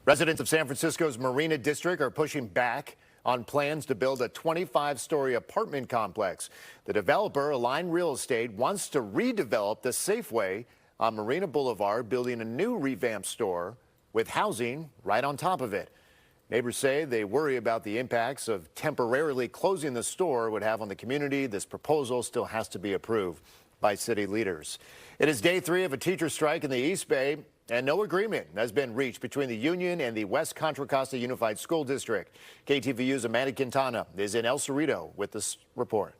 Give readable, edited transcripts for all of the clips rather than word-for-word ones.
Residents of San Francisco's Marina district are pushing back on plans to build a 25-story apartment complex. The developer, Align Real Estate, wants to redevelop the Safeway on Marina Boulevard, building a new revamped store with housing right on top of it. Neighbors say they worry about the impacts of temporarily closing the store would have on the community. This proposal still has to be approved by city leaders. It is day 3 of a teacher strike in the East Bay, and no agreement has been reached between the union and the West Contra Costa Unified School District. KTVU's Amanda Quintana is in El Cerrito with this report.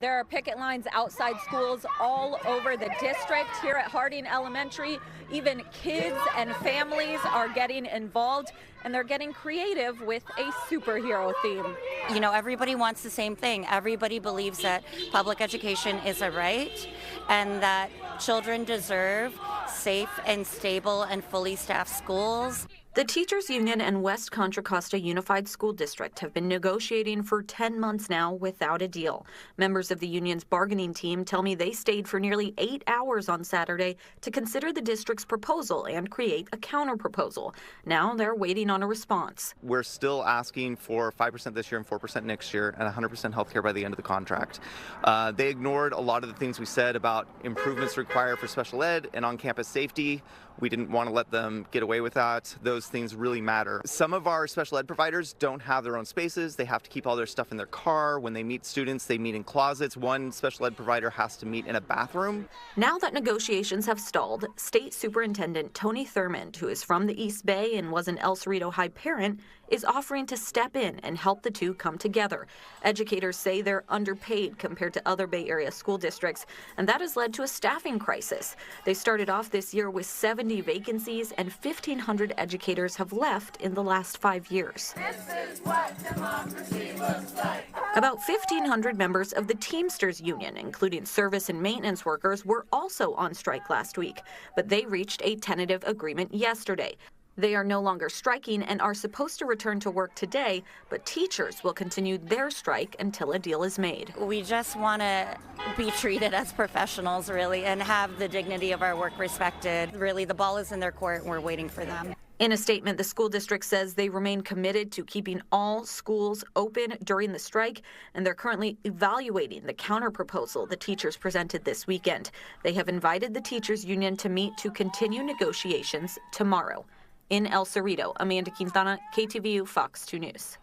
There are picket lines outside schools all over the district. Here at Harding Elementary, even kids and families are getting involved, and they're getting creative with a superhero theme. You know, everybody wants the same thing. Everybody believes that public education is a right and that children deserve safe and stable and fully staffed schools. The Teachers Union and West Contra Costa Unified School District have been negotiating for 10 months now without a deal. Members of the union's bargaining team tell me they stayed for nearly 8 hours on Saturday to consider the district's proposal and create a counter-proposal. Now they're waiting on a response. We're still asking for 5% this year and 4% next year and 100% health care by the end of the contract. They ignored a lot of the things we said about improvements required for special ed and on-campus safety. We didn't want to let them get away with that. Those things really matter. Some of our special ed providers don't have their own spaces. They have to keep all their stuff in their car. When they meet students, they meet in closets. One special ed provider has to meet in a bathroom. Now that negotiations have stalled, State Superintendent Tony Thurmond, who is from the East Bay and was an El Cerrito High parent, is offering to step in and help the two come together. Educators say they're underpaid compared to other Bay Area school districts, and that has led to a staffing crisis. They started off this year with 70 vacancies, and 1,500 educators have left in the last 5 years. This is what democracy looks like. About 1,500 members of the Teamsters Union, including service and maintenance workers, were also on strike last week, but they reached a tentative agreement yesterday. They are no longer striking and are supposed to return to work today, but teachers will continue their strike until a deal is made. We just want to be treated as professionals, really, and have the dignity of our work respected. Really, the ball is in their court, and we're waiting for them. In a statement, the school district says they remain committed to keeping all schools open during the strike, and they're currently evaluating the counterproposal the teachers presented this weekend. They have invited the teachers union to meet to continue negotiations tomorrow. In El Cerrito, Amanda Quintana, KTVU, Fox 2 News.